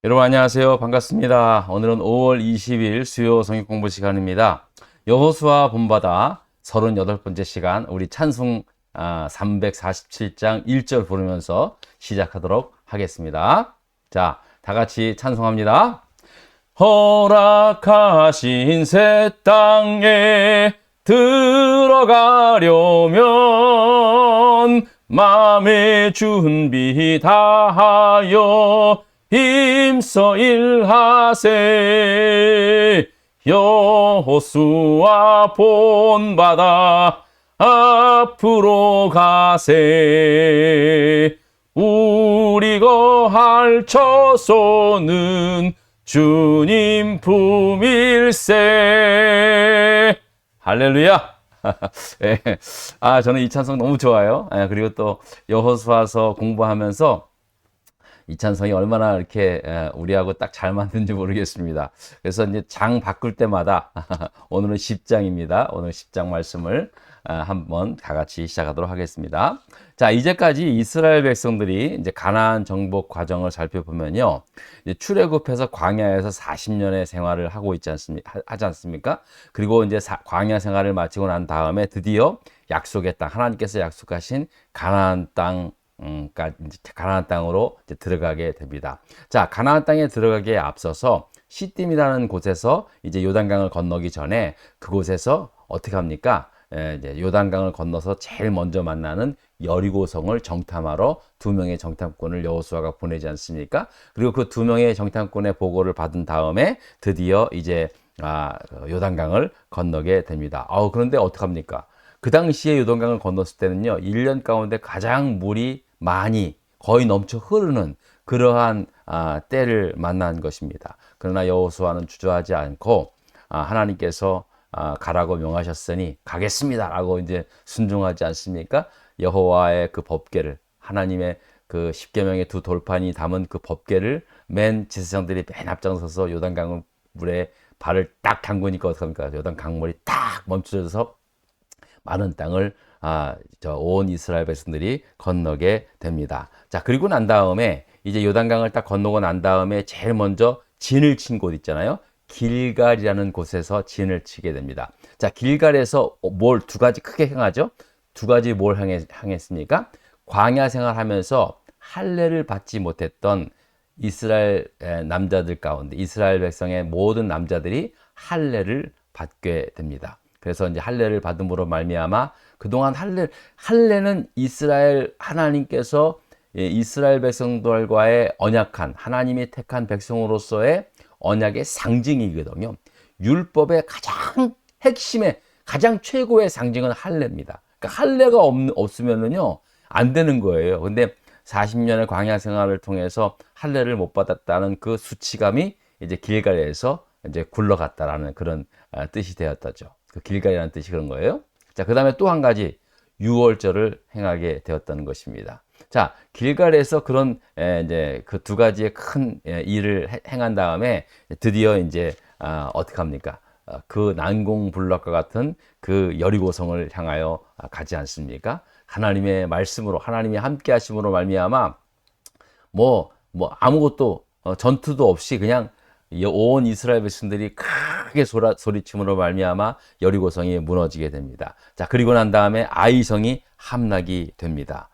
여러분 안녕하세요. 반갑습니다. 오늘은 5월 20일 수요 성역 공부 시간입니다. 여호수아 본받아 38번째 시간 우리 찬송 347장 1절 부르면서 시작하도록 하겠습니다. 자, 다 같이 찬송합니다. 허락하신 새 땅에 들어가려면 마음의 준비 다하여 힘써 일하세. 여호수아 본받아 앞으로 가세. 우리 거할 처소는 주님 품일세. 할렐루야. 예. 저는 이 찬송 너무 좋아요. 그리고 또 여호수아서 공부하면서 이 찬송이 얼마나 이렇게 우리하고 딱 잘 맞는지 모르겠습니다. 그래서 이제 장 바꿀 때마다 오늘은 10장입니다. 오늘 10장 말씀을 한번 다 같이 시작하도록 하겠습니다. 자, 이제까지 이스라엘 백성들이 이제 가나안 정복 과정을 살펴보면요. 이제 출애굽해서 광야에서 40년의 생활을 하고 하지 않습니까? 그리고 이제 광야 생활을 마치고 난 다음에 드디어 약속의 땅, 하나님께서 약속하신 가나안 땅, 가나안 땅으로 이제 들어가게 됩니다. 자, 가나안 땅에 들어가기에 앞서서 시딤이라는 곳에서 이제 요단강을 건너기 전에 그곳에서 어떻게 합니까? 이제 요단강을 건너서 제일 먼저 만나는 여리고성을 정탐하러 두 명의 정탐꾼을 여호수아가 보내지 않습니까? 그리고 그 두 명의 정탐꾼의 보고를 받은 다음에 드디어 이제 요단강을 건너게 됩니다. 그런데 어떡합니까? 그 당시에 요단강을 건넜을 때는요, 1년 가운데 가장 물이 많이 거의 넘쳐 흐르는 그러한 때를 만난 것입니다. 그러나 여호수아는 주저하지 않고 하나님께서 가라고 명하셨으니 가겠습니다 라고 이제 순종하지 않습니까? 여호와의 그 법궤를, 하나님의 그 십계명의 두 돌판이 담은 그 법궤를 맨 제사장들이 맨 앞장서서 요단강 물에 발을 딱 담그니까 어떡합니까? 요단 강물이 딱 멈춰져서 많은 땅을 온 이스라엘 백성들이 건너게 됩니다. 자, 그리고 난 다음에 이제 요단강을 딱 건너고 난 다음에 제일 먼저 진을 친 곳 있잖아요. 길갈이라는 곳에서 진을 치게 됩니다. 자, 길갈에서 뭘 두 가지 크게 행하죠? 두 가지 뭘 행했습니까? 광야 생활하면서 할례를 받지 못했던 이스라엘 남자들 가운데 이스라엘 백성의 모든 남자들이 할례를 받게 됩니다. 그래서 이제 할례를 받음으로 말미암아 그동안 할례는 이스라엘 하나님께서 이스라엘 백성들과의 언약한 하나님이 택한 백성으로서의 언약의 상징이거든요. 율법의 가장 핵심의 가장 최고의 상징은 할례입니다. 그러니까 할례가 없으면은요 안 되는 거예요. 근데 40년의 광야 생활을 통해서 할례를 못 받았다는 그 수치감이 이제 길갈에서 이제 굴러갔다라는 그런 뜻이 되었다죠. 그 길갈이라는 뜻이 그런 거예요. 자, 그 다음에 또 한 가지 유월절을 행하게 되었다는 것입니다. 자, 길갈에서 그런 이제 그 두 가지의 큰 일을 행한 다음에 드디어 이제 어떻게 합니까? 그 난공불락과 같은 그 여리고성을 향하여 가지 않습니까? 하나님의 말씀으로 하나님이 함께 하심으로 말미암아 뭐 아무것도 전투도 없이 그냥 온 이스라엘 백성들이 크게 소리침으로 말미암아 여리고성이 무너지게 됩니다. 자, 그리고 난 다음에 아이성이 함락이 됩니다.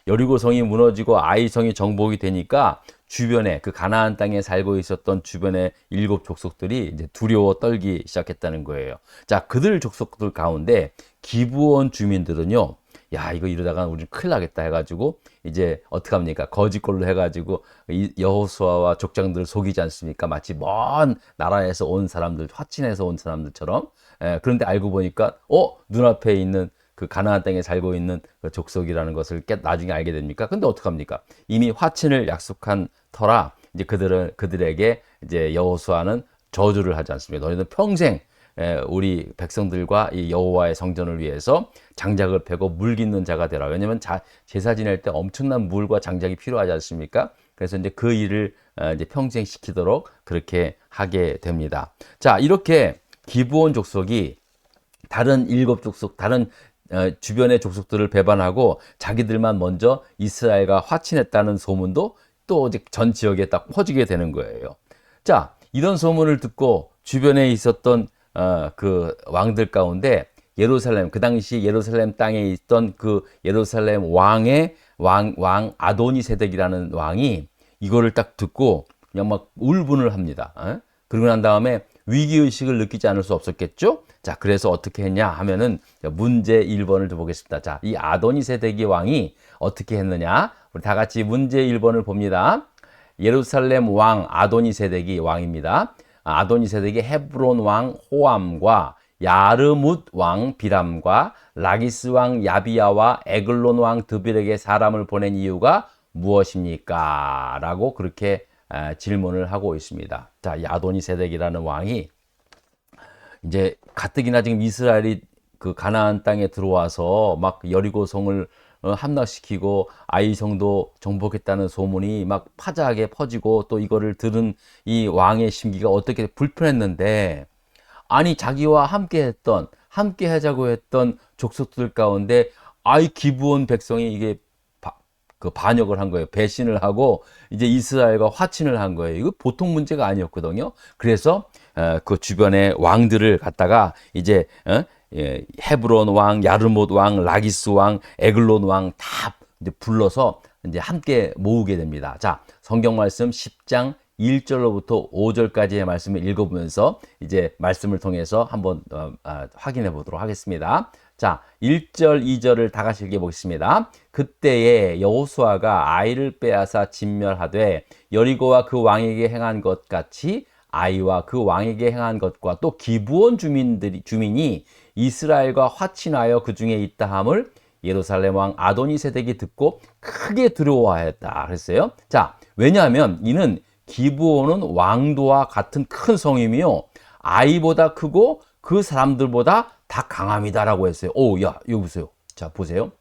여리고성이 무너지고 아이성이 정복이 되니까 주변에 그 가나안 땅에 살고 있었던 주변의 7 족속들이 이제 두려워 떨기 시작했다는 거예요. 자, 그들 족속들 가운데 기브온 주민들은요, 이거 이러다가 우리 큰일 나겠다 해가지고 이제 어떡합니까? 거짓골로 해가지고 여호수아와 족장들을 속이지 않습니까? 마치 먼 나라에서 온 사람들, 화친에서 온 사람들처럼. 그런데 알고 보니까 눈앞에 있는 그 가나안 땅에 살고 있는 그 족속이라는 것을 나중에 알게 됩니까? 근데 어떡합니까? 이미 화친을 약속한 터라 이제 그들에게 이제 여호수아는 저주를 하지 않습니다. 너희는 평생 우리 백성들과 이 여호와의 성전을 위해서 장작을 패고 물 깃는 자가 되라. 왜냐하면 제사 지낼 때 엄청난 물과 장작이 필요하지 않습니까? 그래서 이제 그 일을 이제 평생 시키도록 그렇게 하게 됩니다. 자, 이렇게 기브온 족속이 다른 7 족속, 다른 주변의 족속들을 배반하고 자기들만 먼저 이스라엘과 화친했다는 소문도 또 이제 전 지역에 딱 퍼지게 되는 거예요. 자, 이런 소문을 듣고 주변에 있었던 그 왕들 가운데 예루살렘, 그 당시 예루살렘 땅에 있던 그 예루살렘 왕의 왕 아도니세덱이라는 왕이 이거를 딱 듣고 그냥 막 울분을 합니다. 그러고 난 다음에 위기의식을 느끼지 않을 수 없었겠죠? 자, 그래서 어떻게 했냐 하면은 문제 1번을 좀 보겠습니다. 자, 이 아도니세덱이 왕이 어떻게 했느냐? 우리 다 같이 문제 1번을 봅니다. 예루살렘 왕 아도니세덱이 왕입니다. 아도니세덱이 헤브론 왕 호암과 야르뭇 왕 비람과 라기스 왕 야비야와 에글론 왕 드빌에게 사람을 보낸 이유가 무엇입니까? 라고 그렇게 질문을 하고 있습니다. 자, 이 아도니세덱이라는 왕이 이제 가뜩이나 지금 이스라엘이 그 가나안 땅에 들어와서 막 여리고성을 함락시키고 아이성도 정복했다는 소문이 막 파자하게 퍼지고 또 이거를 들은 이 왕의 심기가 어떻게 불편했는데, 아니 자기와 함께 하자고 했던 족속들 가운데 아이 기브온 백성이 이게 그 반역을 한 거예요. 배신을 하고 이제 이스라엘과 화친을 한 거예요. 이거 보통 문제가 아니었거든요. 그래서 그 주변의 왕들을 갖다가 이제 헤브론 왕, 야르못 왕, 라기스 왕, 에글론 왕 다 이제 불러서 이제 함께 모으게 됩니다. 자, 성경 말씀 10장 1절로부터 5절까지의 말씀을 읽어보면서 이제 말씀을 통해서 한번 확인해 보도록 하겠습니다. 자, 1절, 2절을 다 같이 읽어보겠습니다. 그때에 여호수아가 아이를 빼앗아 진멸하되 여리고와 그 왕에게 행한 것 같이 아이와 그 왕에게 행한 것과 또 기브온 주민이 이스라엘과 화친하여 그 중에 있다 함을 예루살렘 왕 아도니세덱이 듣고 크게 두려워하였다 그랬어요. 자, 왜냐하면 이는 기브온은 왕도와 같은 큰 성임이요 아이보다 크고 그 사람들보다 다 강함이다라고 했어요. 오, 야, 여기 보세요. 자, 보세요.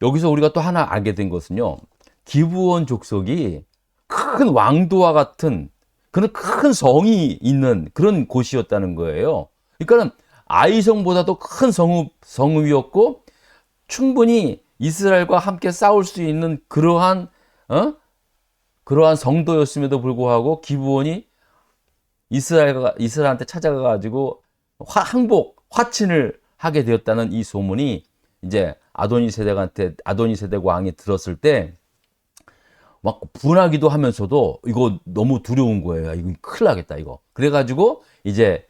여기서 우리가 또 하나 알게 된 것은요, 기브온 족속이 큰 왕도와 같은 그런 큰 성이 있는 그런 곳이었다는 거예요. 그러니까는 아이성보다도 큰 성읍이었고 충분히 이스라엘과 함께 싸울 수 있는 그러한 성도였음에도 불구하고 기브온이 이스라엘한테 찾아가가지고 화친을 하게 되었다는 이 소문이 이제 아도니세덱 왕이 들었을 때 막 분하기도 하면서도 이거 너무 두려운 거예요. 이거 큰일 나겠다 이거. 그래가지고 이제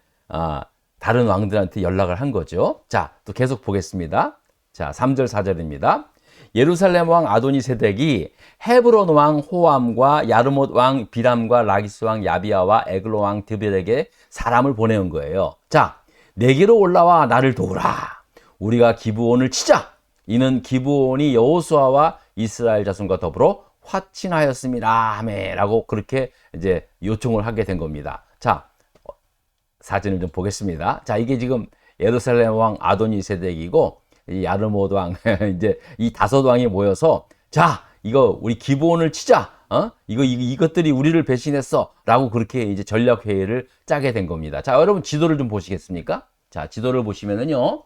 다른 왕들한테 연락을 한 거죠. 자, 또 계속 보겠습니다. 자, 3절 4절입니다. 예루살렘 왕 아도니세덱이 헤브론 왕 호암과 야르못 왕 비람과 라기스 왕 야비야와 에글로 왕 드빌에게 사람을 보내온 거예요. 자, 내게로 올라와 나를 도우라. 우리가 기브온을 치자. 이는 기브온이 여호수아와 이스라엘 자손과 더불어 화친하였습니다. 라고 그렇게 이제 요청을 하게 된 겁니다. 자, 사진을 좀 보겠습니다. 자, 이게 지금 예루살렘 왕 아도니세덱이고 이 야르못 왕 이제 이 5왕이 모여서 자, 이거 우리 기브온을 치자. 이것들이 우리를 배신했어라고 그렇게 이제 전략 회의를 짜게 된 겁니다. 자, 여러분 지도를 좀 보시겠습니까? 자, 지도를 보시면은요.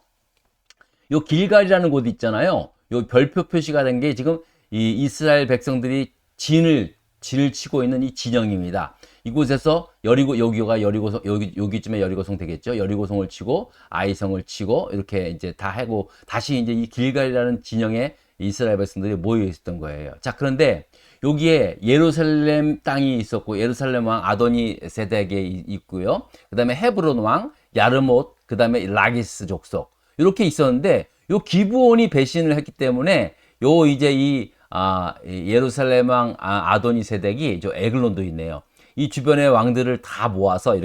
요 길갈이라는 곳이 있잖아요. 요 별표 표시가 된 게 지금 이 이스라엘 백성들이 진을 치고 있는 이 진영입니다. 이곳에서 여기가 여리고성, 여기쯤에 여리고성 되겠죠. 여리고성을 치고 아이성을 치고 이렇게 이제 다 하고 다시 이제 이 길갈이라는 진영에 이스라엘 백성들이 모여 있었던 거예요. 자, 그런데 여기에 예루살렘 땅이 있었고 예루살렘 왕 아도니세덱이 있고요. 그다음에 헤브론 왕 야르못, 그다음에 라기스 족속 이렇게 있었는데 요 기브온이 배신을 했기 때문에 요 이제 이 예루살렘 왕 아도니세덱이 저 에글론도 있네요. 이 주변의 왕들을 다 모아서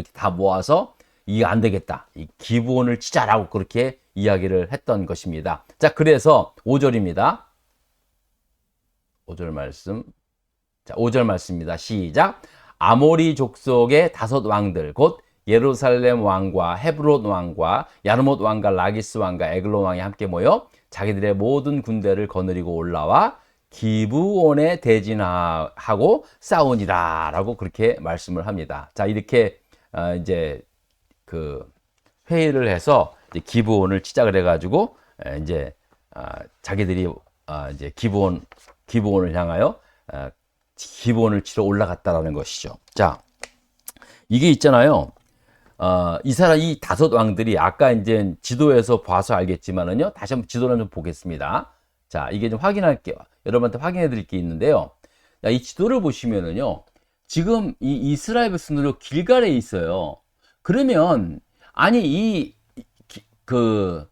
이게 안 되겠다. 이 기브온을 치자라고 그렇게 이야기를 했던 것입니다. 자, 그래서 5절입니다. 5절 말씀. 자, 5절 말씀입니다. 시작. 아모리 족속의 5 왕들 곧 예루살렘 왕과 헤브론 왕과 야르못 왕과 라기스 왕과 에글론 왕이 함께 모여 자기들의 모든 군대를 거느리고 올라와 기브온에 대진하고 싸우니라 라고 그렇게 말씀을 합니다. 자, 이렇게 이제 그 회의를 해서 이제 기브온을 치자 그래 가지고 이제 자기들이 이제 기브온을 향하여 기브온을 치러 올라갔다라는 것이죠. 자, 이게 있잖아요. 이 다섯 왕들이 아까 이제 지도에서 봐서 알겠지만은요. 다시 한번 지도를 좀 보겠습니다. 자, 이게 좀 확인할게요. 여러분한테 확인해 드릴 게 있는데요. 자, 이 지도를 보시면은요. 지금 이 이스라엘 백성들이 길갈에 있어요. 그러면 아니 그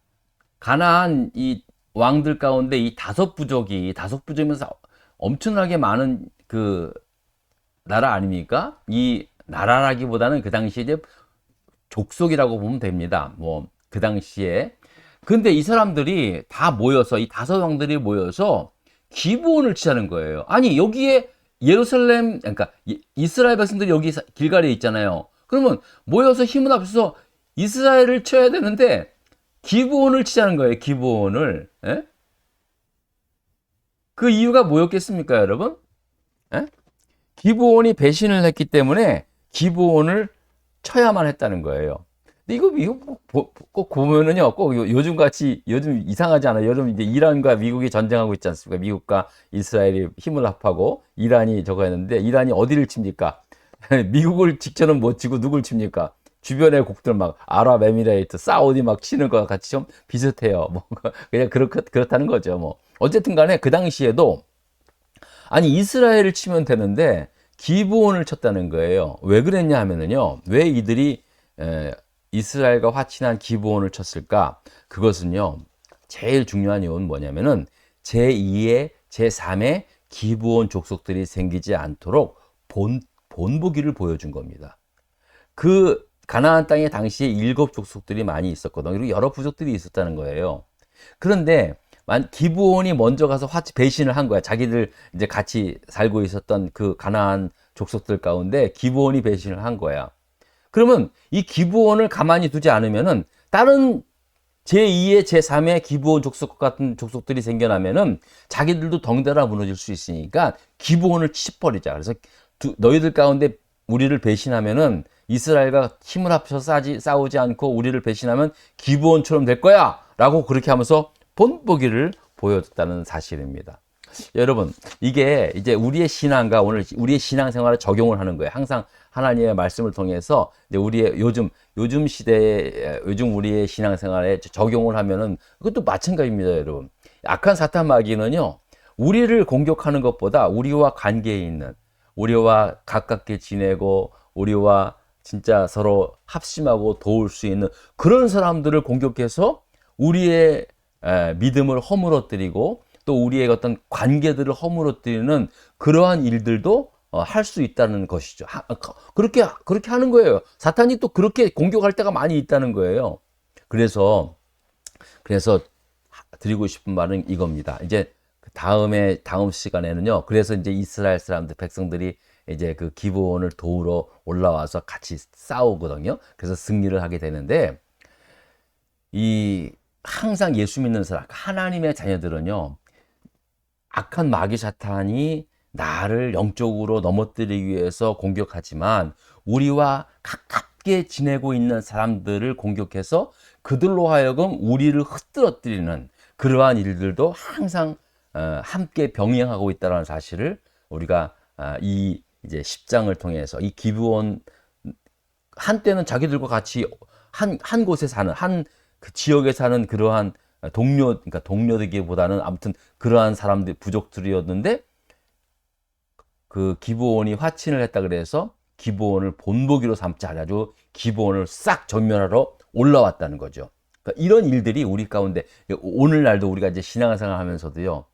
가나안 이 왕들 가운데 이 다섯 부족이면서 엄청나게 많은 그 나라 아닙니까? 이 나라라기보다는 그 당시에 이제 족속이라고 보면 됩니다. 뭐 그 당시에. 근데 이 사람들이 다 모여서 이 다섯 왕들이 모여서 기브온을 치자는 거예요. 아니 여기에 예루살렘 그러니까 이스라엘 백성들이 여기 길갈에 있잖아요. 그러면 모여서 힘을 합쳐서 이스라엘을 쳐야 되는데 기브온을 치자는 거예요. 기브온을. 예? 그 이유가 뭐였겠습니까, 여러분? 예? 기브온이 배신을 했기 때문에 기브온을 쳐야만 했다는 거예요. 근데 이거 꼭 보면은요, 꼭 요즘 같이, 요즘 이상하지 않아요? 요즘 이제 이란과 미국이 전쟁하고 있지 않습니까? 미국과 이스라엘이 힘을 합하고 이란이 저거 했는데 이란이 어디를 칩니까? 미국을 직전은 못 치고 누굴 칩니까? 주변의 국들 막 아랍에미레이트, 사우디 막 치는 거 같이 좀 비슷해요. 뭐 그냥 그렇다는 거죠. 뭐 어쨌든 간에 그 당시에도 아니 이스라엘을 치면 되는데 기브온을 쳤다는 거예요. 왜 그랬냐 하면은요. 왜 이들이 이스라엘과 화친한 기브온을 쳤을까? 그것은요. 제일 중요한 이유는 뭐냐면은 제2의 제3의 기브온 족속들이 생기지 않도록 본보기를 보여준 겁니다. 그 가나안 땅에 당시에 7족속들이 많이 있었거든요. 그리고 여러 부족들이 있었다는 거예요. 그런데 기브온이 먼저 가서 배신을 한 거야. 자기들 이제 같이 살고 있었던 그 가나안 족속들 가운데 기브온이 배신을 한 거야. 그러면 이 기브온을 가만히 두지 않으면은 다른 제2의 제3의 기브온 족속 같은 족속들이 생겨나면은 자기들도 덩달아 무너질 수 있으니까 기브온을 치버리자. 그래서 너희들 가운데 우리를 배신하면은 이스라엘과 힘을 합쳐서 싸우지 않고 우리를 배신하면 기브온처럼 될 거야 라고 그렇게 하면서 본보기를 보여줬다는 사실입니다. 여러분 이게 이제 우리의 신앙과 오늘 우리의 신앙생활에 적용을 하는 거예요. 항상 하나님의 말씀을 통해서 이제 우리의 요즘 시대에 요즘 우리의 신앙생활에 적용을 하면은 그것도 마찬가지입니다. 여러분 악한 사탄 마귀는요 우리를 공격하는 것보다 우리와 관계에 있는 우리와 가깝게 지내고 우리와 진짜 서로 합심하고 도울 수 있는 그런 사람들을 공격해서 우리의 믿음을 허물어뜨리고 또 우리의 어떤 관계들을 허물어뜨리는 그러한 일들도 할 수 있다는 것이죠. 그렇게 하는 거예요. 사탄이 또 그렇게 공격할 때가 많이 있다는 거예요. 그래서 드리고 싶은 말은 이겁니다. 이제 다음 시간에는요. 그래서 이제 이스라엘 사람들 백성들이 이제 그 기브온을 도우러 올라와서 같이 싸우거든요. 그래서 승리를 하게 되는데 항상 예수 믿는 사람, 하나님의 자녀들은요. 악한 마귀 사탄이 나를 영적으로 넘어뜨리기 위해서 공격하지만 우리와 가깝게 지내고 있는 사람들을 공격해서 그들로 하여금 우리를 흩뜨러뜨리는 그러한 일들도 항상 함께 병행하고 있다는 사실을 우리가 이제 10장을 통해서 이 기브온 한때는 자기들과 같이 한 곳에 사는 그 지역에 사는 그러한 그러니까 동료되기보다는 아무튼 그러한 사람들 부족들이었는데 그 기브온이 화친을 했다 그래서 기브온을 본보기로 삼자 가지고 기브온을 싹 전멸하러 올라왔다는 거죠. 그러니까 이런 일들이 우리 가운데 오늘날도 우리가 이제 신앙생활 하면서도요.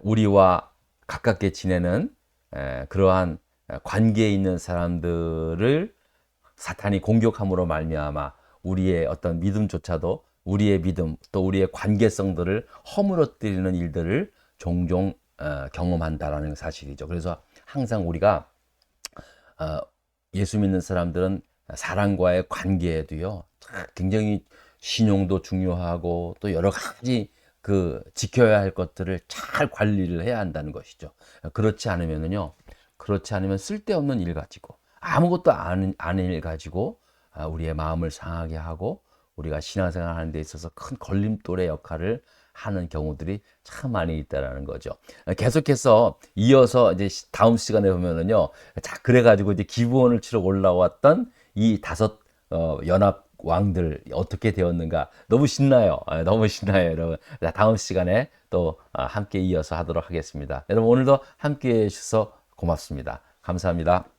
우리와 가깝게 지내는 그러한 관계에 있는 사람들을 사탄이 공격함으로 말미암아 우리의 어떤 믿음조차도 우리의 믿음 또 우리의 관계성들을 허물어뜨리는 일들을 종종 경험한다라는 사실이죠. 그래서 항상 우리가 예수 믿는 사람들은 사람과의 관계에도요 굉장히 신용도 중요하고 또 여러 가지 그 지켜야 할 것들을 잘 관리를 해야 한다는 것이죠. 그렇지 않으면 쓸데없는 일 가지고 아무것도 아닌 일 가지고 우리의 마음을 상하게 하고 우리가 신앙생활 하는 데 있어서 큰 걸림돌의 역할을 하는 경우들이 참 많이 있다라는 거죠. 계속해서 이어서 이제 다음 시간에 보면은요. 자, 그래가지고 이제 기부원을 치러 올라왔던 이 다섯 연합 왕들 어떻게 되었는가 너무 신나요. 너무 신나요, 여러분. 자, 다음 시간에 또 함께 이어서 하도록 하겠습니다. 여러분 오늘도 함께 해주셔서 고맙습니다. 감사합니다.